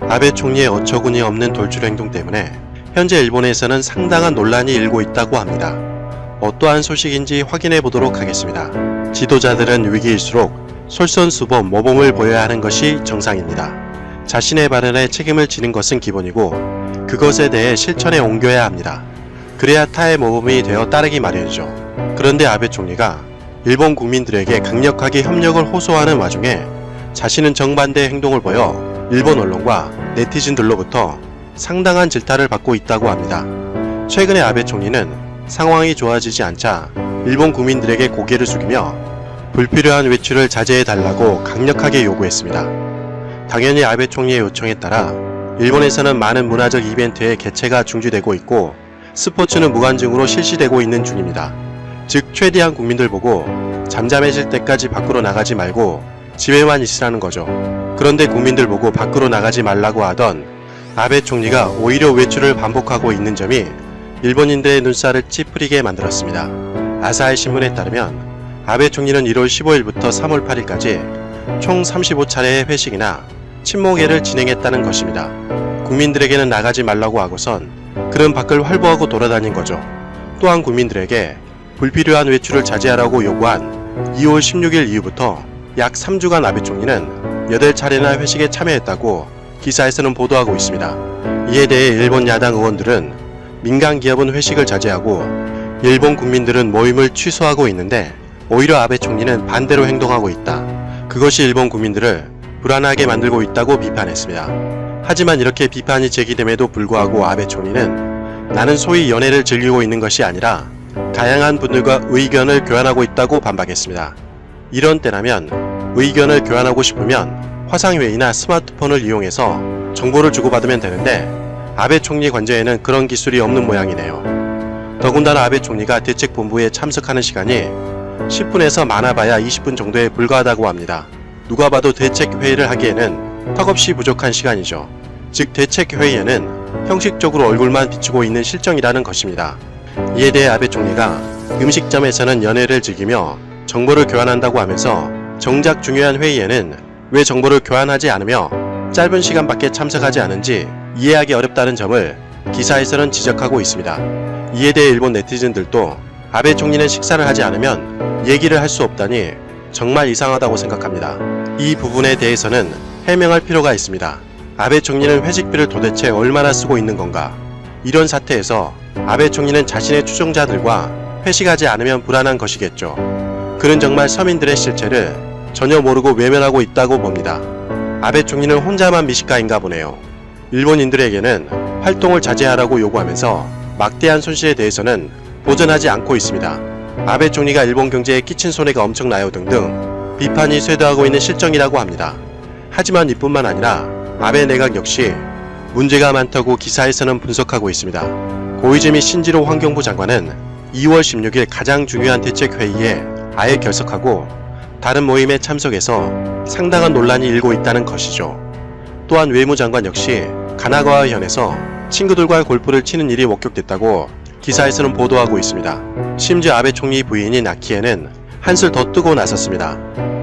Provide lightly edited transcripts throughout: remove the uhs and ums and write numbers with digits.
아베 총리의 어처구니 없는 돌출 행동 때문에 현재 일본에서는 상당한 논란이 일고 있다고 합니다. 어떠한 소식인지 확인해 보도록 하겠습니다. 지도자들은 위기일수록 솔선수범 모범을 보여야 하는 것이 정상입니다. 자신의 발언에 책임을 지는 것은 기본이고 그것에 대해 실천에 옮겨야 합니다. 그래야 타의 모범이 되어 따르기 마련이죠. 그런데 아베 총리가 일본 국민들에게 강력하게 협력을 호소하는 와중에 자신은 정반대의 행동을 보여 일본 언론과 네티즌들로부터 상당한 질타를 받고 있다고 합니다. 최근에 아베 총리는 상황이 좋아지지 않자 일본 국민들에게 고개를 숙이며 불필요한 외출을 자제해달라고 강력하게 요구했습니다. 당연히 아베 총리의 요청에 따라 일본에서는 많은 문화적 이벤트의 개최가 중지되고 있고 스포츠는 무관중으로 실시되고 있는 중입니다. 즉 최대한 국민들 보고 잠잠해질 때까지 밖으로 나가지 말고 집에만 있으라는 거죠. 그런데 국민들 보고 밖으로 나가지 말라고 하던 아베 총리가 오히려 외출을 반복하고 있는 점이 일본인들의 눈살을 찌푸리게 만들었습니다. 아사히 신문에 따르면 아베 총리는 1월 15일부터 3월 8일까지 총 35차례의 회식이나 친목회를 진행했다는 것입니다. 국민들에게는 나가지 말라고 하고선 그런 밖을 활보하고 돌아다닌 거죠. 또한 국민들에게 불필요한 외출을 자제하라고 요구한 2월 16일 이후부터 약 3주간 아베 총리는 8차례나 회식에 참여했다고 기사에서는 보도하고 있습니다. 이에 대해 일본 야당 의원들은 민간 기업은 회식을 자제하고 일본 국민들은 모임을 취소하고 있는데 오히려 아베 총리는 반대로 행동하고 있다. 그것이 일본 국민들을 불안하게 만들고 있다고 비판했습니다. 하지만 이렇게 비판이 제기됨에도 불구하고 아베 총리는 나는 소위 연애를 즐기고 있는 것이 아니라 다양한 분들과 의견을 교환하고 있다고 반박했습니다. 이런 때라면 의견을 교환하고 싶으면 화상회의나 스마트폰을 이용해서 정보를 주고받으면 되는데 아베 총리 관저에는 그런 기술이 없는 모양이네요. 더군다나 아베 총리가 대책본부에 참석하는 시간이 10분에서 많아봐야 20분 정도에 불과하다고 합니다. 누가 봐도 대책회의를 하기에는 턱없이 부족한 시간이죠. 즉 대책회의에는 형식적으로 얼굴만 비추고 있는 실정이라는 것입니다. 이에 대해 아베 총리가 음식점에서는 연애를 즐기며 정보를 교환한다고 하면서 정작 중요한 회의에는 왜 정보를 교환하지 않으며 짧은 시간밖에 참석하지 않은지 이해하기 어렵다는 점을 기사에서는 지적하고 있습니다. 이에 대해 일본 네티즌들도 아베 총리는 식사를 하지 않으면 얘기를 할 수 없다니 정말 이상하다고 생각합니다. 이 부분에 대해서는 해명할 필요가 있습니다. 아베 총리는 회식비를 도대체 얼마나 쓰고 있는 건가? 이런 사태에서 아베 총리는 자신의 추종자들과 회식하지 않으면 불안한 것이겠죠. 그는 정말 서민들의 실체를 전혀 모르고 외면하고 있다고 봅니다. 아베 총리는 혼자만 미식가인가 보네요. 일본인들에게는 활동을 자제하라고 요구하면서 막대한 손실에 대해서는 보전하지 않고 있습니다. 아베 총리가 일본 경제에 끼친 손해가 엄청나요 등등 비판이 쇄도하고 있는 실정이라고 합니다. 하지만 이뿐만 아니라 아베 내각 역시 문제가 많다고 기사에서는 분석하고 있습니다. 고이즈미 신지로 환경부 장관은 2월 16일 가장 중요한 대책회의에 아예 결석하고 다른 모임에 참석해서 상당한 논란이 일고 있다는 것이죠. 또한 외무장관 역시 가나가와 현에서 친구들과 골프를 치는 일이 목격됐다고 기사에서는 보도하고 있습니다. 심지어 아베 총리 부인인 아키에는 한술 더 뜨고 나섰습니다.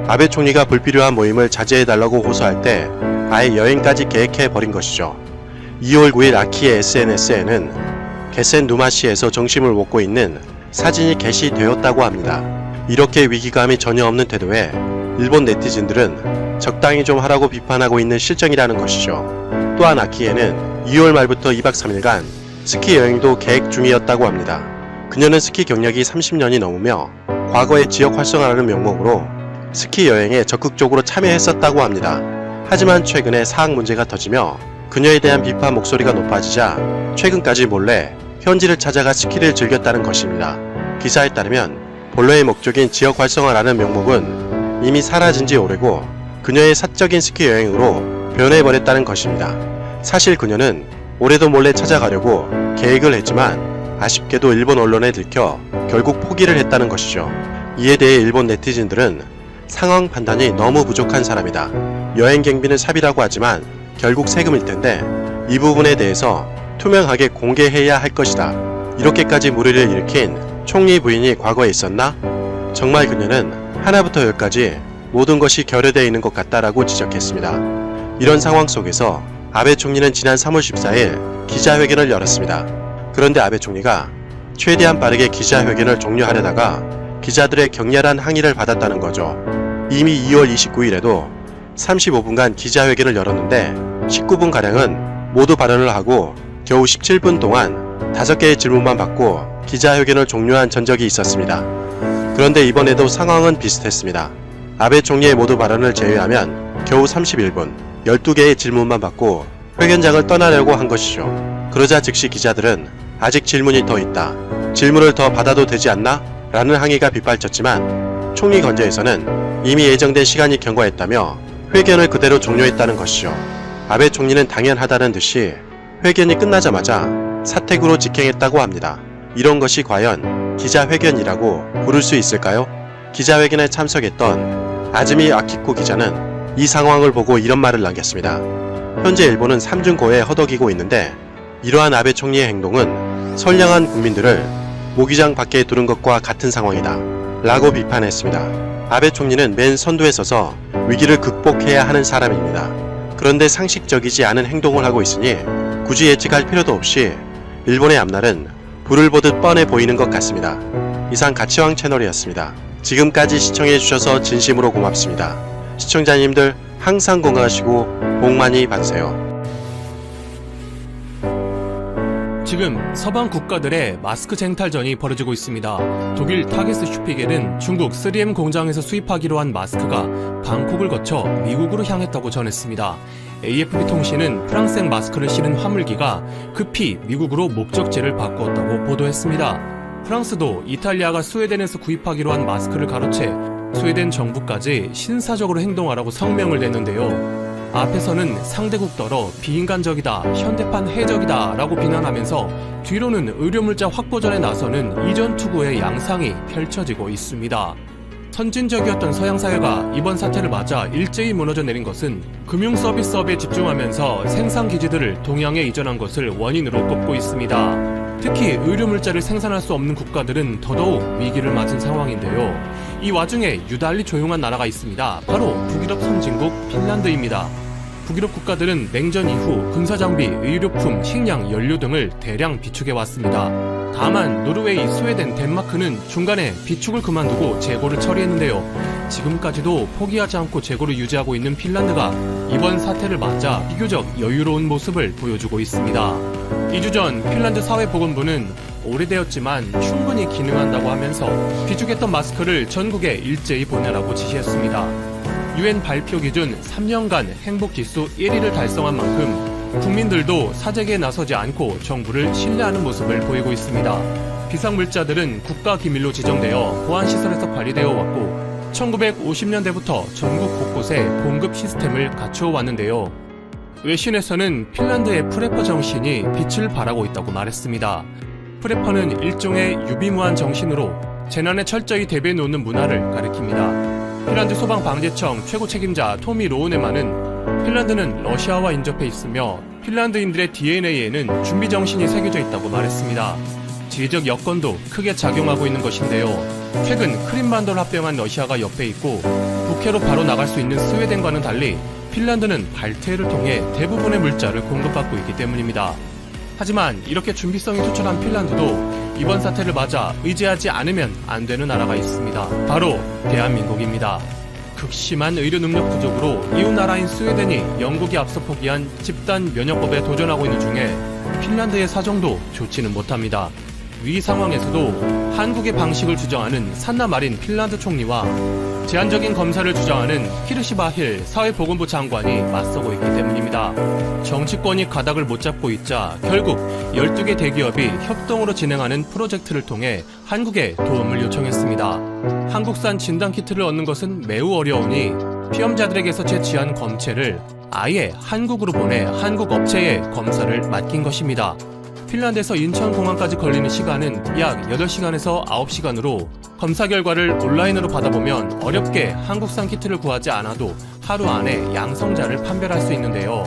아베 총리가 불필요한 모임을 자제해달라고 호소할 때 아예 여행까지 계획해버린 것이죠. 2월 9일 아키의 SNS에는 게센 누마시에서 정심을 먹고 있는 사진이 게시되었다고 합니다. 이렇게 위기감이 전혀 없는 태도에 일본 네티즌들은 적당히 좀 하라고 비판하고 있는 실정이라는 것이죠. 또한 아키에는 2월 말부터 2박 3일간 스키 여행도 계획 중이었다고 합니다. 그녀는 스키 경력이 30년이 넘으며 과거에 지역 활성화라는 명목으로 스키 여행에 적극적으로 참여했었다고 합니다. 하지만 최근에 사학 문제가 터지며 그녀에 대한 비판 목소리가 높아지자 최근까지 몰래 현지를 찾아가 스키를 즐겼다는 것입니다. 기사에 따르면 본래의 목적인 지역 활성화라는 명목은 이미 사라진 지 오래고 그녀의 사적인 스키 여행으로 변해버렸다는 것입니다. 사실 그녀는 올해도 몰래 찾아가려고 계획을 했지만 아쉽게도 일본 언론에 들켜 결국 포기를 했다는 것이죠. 이에 대해 일본 네티즌들은 상황 판단이 너무 부족한 사람이다. 여행 경비는 사비라고 하지만 결국 세금일 텐데 이 부분에 대해서 투명하게 공개해야 할 것이다. 이렇게까지 물의를 일으킨 총리 부인이 과거에 있었나? 정말 그녀는 하나부터 열까지 모든 것이 결여되어 있는 것 같다라고 지적했습니다. 이런 상황 속에서 아베 총리는 지난 3월 14일 기자회견을 열었습니다. 그런데 아베 총리가 최대한 빠르게 기자회견을 종료하려다가 기자들의 격렬한 항의를 받았다는 거죠. 이미 2월 29일에도 35분간 기자회견을 열었는데 19분가량은 모두 발언을 하고 겨우 17분 동안 5개의 질문만 받고 기자회견을 종료한 전적이 있었습니다. 그런데 이번에도 상황은 비슷했습니다. 아베 총리의 모두 발언을 제외하면 겨우 31분, 12개의 질문만 받고 회견장을 떠나려고 한 것이죠. 그러자 즉시 기자들은 아직 질문이 더 있다. 질문을 더 받아도 되지 않나? 라는 항의가 빗발쳤지만 총리 건재에서는 이미 예정된 시간이 경과했다며 회견을 그대로 종료했다는 것이죠. 아베 총리는 당연하다는 듯이 회견이 끝나자마자 사택으로 직행했다고 합니다. 이런 것이 과연 기자회견이라고 부를 수 있을까요? 기자회견에 참석했던 아즈미 아키코 기자는 이 상황을 보고 이런 말을 남겼습니다. 현재 일본은 삼중고에 허덕이고 있는데 이러한 아베 총리의 행동은 선량한 국민들을 모기장 밖에 두는 것과 같은 상황이다 라고 비판했습니다. 아베 총리는 맨 선두에 서서 위기를 극복해야 하는 사람입니다. 그런데 상식적이지 않은 행동을 하고 있으니 굳이 예측할 필요도 없이 일본의 앞날은 불을 보듯 뻔해 보이는 것 같습니다. 이상 가치왕 채널이었습니다. 지금까지 시청해주셔서 진심으로 고맙습니다. 시청자님들 항상 건강하시고 복 많이 받으세요. 지금 서방 국가들의 마스크 쟁탈전이 벌어지고 있습니다. 독일 타게스 슈피겔은 중국 3M 공장에서 수입하기로 한 마스크가 방콕을 거쳐 미국으로 향했다고 전했습니다. AFP 통신은 프랑스행 마스크를 실은 화물기가 급히 미국으로 목적지를 바꾸었다고 보도했습니다. 프랑스도 이탈리아가 스웨덴에서 구입하기로 한 마스크를 가로채 스웨덴 정부까지 신사적으로 행동하라고 성명을 냈는데요. 앞에서는 상대국더러 비인간적이다, 현대판 해적이다 라고 비난하면서 뒤로는 의료물자 확보전에 나서는 이전투구의 양상이 펼쳐지고 있습니다. 선진적이었던 서양사회가 이번 사태를 맞아 일제히 무너져 내린 것은 금융서비스업에 집중하면서 생산기지들을 동양에 이전한 것을 원인으로 꼽고 있습니다. 특히 의료물자를 생산할 수 없는 국가들은 더더욱 위기를 맞은 상황인데요. 이 와중에 유달리 조용한 나라가 있습니다. 바로 북유럽 선진국 핀란드입니다. 북유럽 국가들은 냉전 이후 군사장비, 의료품, 식량, 연료 등을 대량 비축해왔습니다. 다만 노르웨이, 스웨덴, 덴마크는 중간에 비축을 그만두고 재고를 처리했는데요. 지금까지도 포기하지 않고 재고를 유지하고 있는 핀란드가 이번 사태를 맞아 비교적 여유로운 모습을 보여주고 있습니다. 2주 전 핀란드 사회보건부는 오래되었지만 충분히 기능한다고 하면서 비축했던 마스크를 전국에 일제히 보내라고 지시했습니다. UN 발표 기준 3년간 행복지수 1위를 달성한 만큼 국민들도 사재기에 나서지 않고 정부를 신뢰하는 모습을 보이고 있습니다. 비상물자들은 국가기밀로 지정되어 보안시설에서 관리되어 왔고 1950년대부터 전국 곳곳에 공급 시스템을 갖추어 왔는데요. 외신에서는 핀란드의 프레퍼 정신이 빛을 발하고 있다고 말했습니다. 프레퍼는 일종의 유비무한 정신으로 재난에 철저히 대비해 놓는 문화를 가리킵니다. 핀란드 소방방재청 최고 책임자 토미 로우네만은 핀란드는 러시아와 인접해 있으며 핀란드인들의 DNA에는 준비 정신이 새겨져 있다고 말했습니다. 지리적 여건도 크게 작용하고 있는 것인데요. 최근 크림반도를 합병한 러시아가 옆에 있고 북해로 바로 나갈 수 있는 스웨덴과는 달리 핀란드는 발트해를 통해 대부분의 물자를 공급받고 있기 때문입니다. 하지만 이렇게 준비성이 투철한 핀란드도 이번 사태를 맞아 의지하지 않으면 안 되는 나라가 있습니다. 바로 대한민국입니다. 극심한 의료 능력 부족으로 이웃 나라인 스웨덴이 영국이 앞서 포기한 집단 면역법에 도전하고 있는 중에 핀란드의 사정도 좋지는 못합니다. 위 상황에서도 한국의 방식을 주장하는 산나 마린 핀란드 총리와 제한적인 검사를 주장하는 키르시바 힐 사회보건부 장관이 맞서고 있기 때문입니다. 정치권이 가닥을 못 잡고 있자 결국 12개 대기업이 협동으로 진행하는 프로젝트를 통해 한국에 도움을 요청했습니다. 한국산 진단키트를 얻는 것은 매우 어려우니 피험자들에게서 채취한 검체를 아예 한국으로 보내 한국 업체에 검사를 맡긴 것입니다. 핀란드에서 인천공항까지 걸리는 시간은 약 8시간에서 9시간으로 검사 결과를 온라인으로 받아보면 어렵게 한국산 키트를 구하지 않아도 하루 안에 양성자를 판별할 수 있는데요.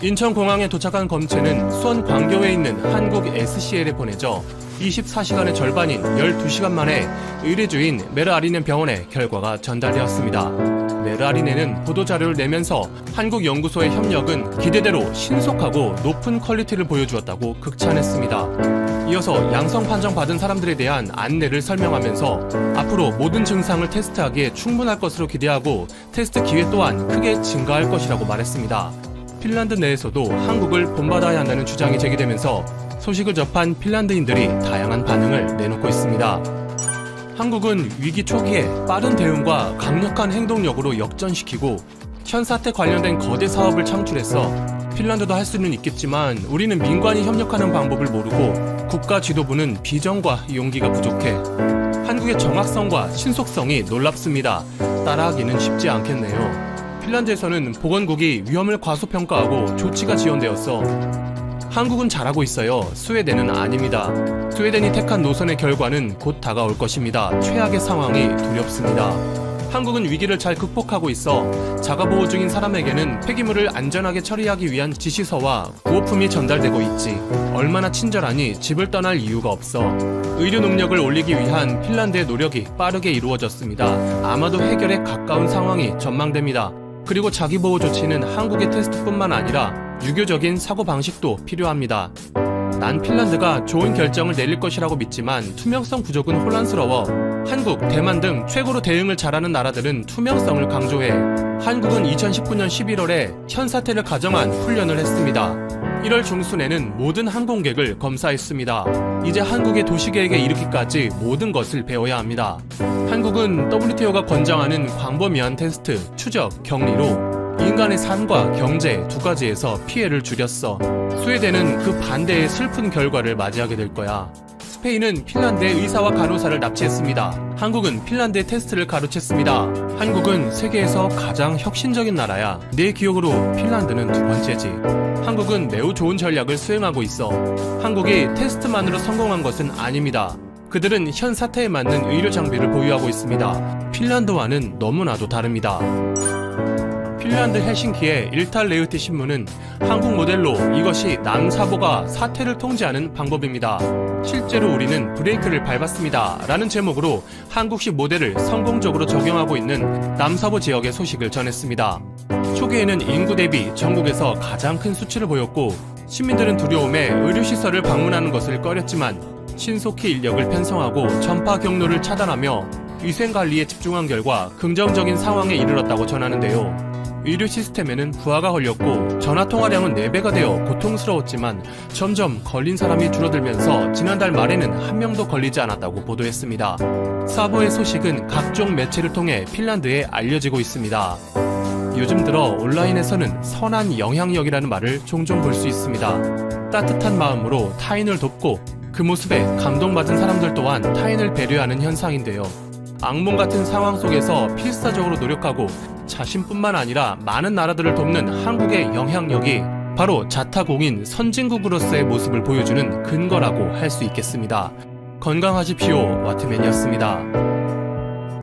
인천공항에 도착한 검체는 수원 광교에 있는 한국 SCL에 보내져 24시간의 절반인 12시간 만에 의뢰주인 메르 아리넨 병원에 결과가 전달되었습니다. 메르알이 내는 보도자료를 내면서 한국 연구소의 협력은 기대대로 신속하고 높은 퀄리티를 보여주었다고 극찬했습니다. 이어서 양성 판정 받은 사람들에 대한 안내를 설명하면서 앞으로 모든 증상을 테스트하기에 충분할 것으로 기대하고 테스트 기회 또한 크게 증가할 것이라고 말했습니다. 핀란드 내에서도 한국을 본받아야 한다는 주장이 제기되면서 소식을 접한 핀란드인들이 다양한 반응을 내놓고 있습니다. 한국은 위기 초기에 빠른 대응과 강력한 행동력으로 역전시키고 현 사태 관련된 거대 사업을 창출했어. 핀란드도 할 수는 있겠지만 우리는 민관이 협력하는 방법을 모르고 국가 지도부는 비전과 용기가 부족해. 한국의 정확성과 신속성이 놀랍습니다. 따라하기는 쉽지 않겠네요. 핀란드에서는 보건국이 위험을 과소평가하고 조치가 지연되었어. 한국은 잘하고 있어요. 스웨덴은 아닙니다. 스웨덴이 택한 노선의 결과는 곧 다가올 것입니다. 최악의 상황이 두렵습니다. 한국은 위기를 잘 극복하고 있어 자가보호 중인 사람에게는 폐기물을 안전하게 처리하기 위한 지시서와 구호품이 전달되고 있지. 얼마나 친절하니 집을 떠날 이유가 없어. 의료 능력을 올리기 위한 핀란드의 노력이 빠르게 이루어졌습니다. 아마도 해결에 가까운 상황이 전망됩니다. 그리고 자기보호 조치는 한국의 테스트뿐만 아니라 유교적인 사고방식도 필요합니다. 난 핀란드가 좋은 결정을 내릴 것이라고 믿지만 투명성 부족은 혼란스러워. 한국, 대만 등 최고로 대응을 잘하는 나라들은 투명성을 강조해. 한국은 2019년 11월에 현 사태를 가정한 훈련을 했습니다. 1월 중순에는 모든 항공객을 검사했습니다. 이제 한국의 도시계획에 이르기까지 모든 것을 배워야 합니다. 한국은 WTO가 권장하는 광범위한 테스트, 추적, 격리로 인간의 삶과 경제 두 가지에서 피해를 줄였어. 스웨덴은 그 반대의 슬픈 결과를 맞이하게 될 거야. 스페인은 핀란드의 의사와 간호사를 납치했습니다. 한국은 핀란드의 테스트를 가로챘습니다. 한국은 세계에서 가장 혁신적인 나라야. 내 기억으로 핀란드는 두 번째지. 한국은 매우 좋은 전략을 수행하고 있어. 한국이 테스트만으로 성공한 것은 아닙니다. 그들은 현 사태에 맞는 의료 장비를 보유하고 있습니다. 핀란드와는 너무나도 다릅니다. 핀란드 헬싱키의 일탈레흐티 신문은 한국 모델로 이것이 남사보가 사태를 통제하는 방법입니다. 실제로 우리는 브레이크를 밟았습니다. 라는 제목으로 한국식 모델을 성공적으로 적용하고 있는 남사보 지역의 소식을 전했습니다. 초기에는 인구 대비 전국에서 가장 큰 수치를 보였고 시민들은 두려움에 의료시설을 방문하는 것을 꺼렸지만 신속히 인력을 편성하고 전파 경로를 차단하며 위생관리에 집중한 결과 긍정적인 상황에 이르렀다고 전하는데요. 의료 시스템에는 부하가 걸렸고 전화 통화량은 4배가 되어 고통스러웠지만 점점 걸린 사람이 줄어들면서 지난달 말에는 한 명도 걸리지 않았다고 보도했습니다. 사보의 소식은 각종 매체를 통해 핀란드에 알려지고 있습니다. 요즘 들어 온라인에서는 선한 영향력이라는 말을 종종 볼 수 있습니다. 따뜻한 마음으로 타인을 돕고 그 모습에 감동받은 사람들 또한 타인을 배려하는 현상인데요. 악몽 같은 상황 속에서 필사적으로 노력하고 자신뿐만 아니라 많은 나라들을 돕는 한국의 영향력이 바로 자타공인 선진국으로서의 모습을 보여주는 근거라고 할 수 있겠습니다. 건강하십시오. 와트맨이었습니다.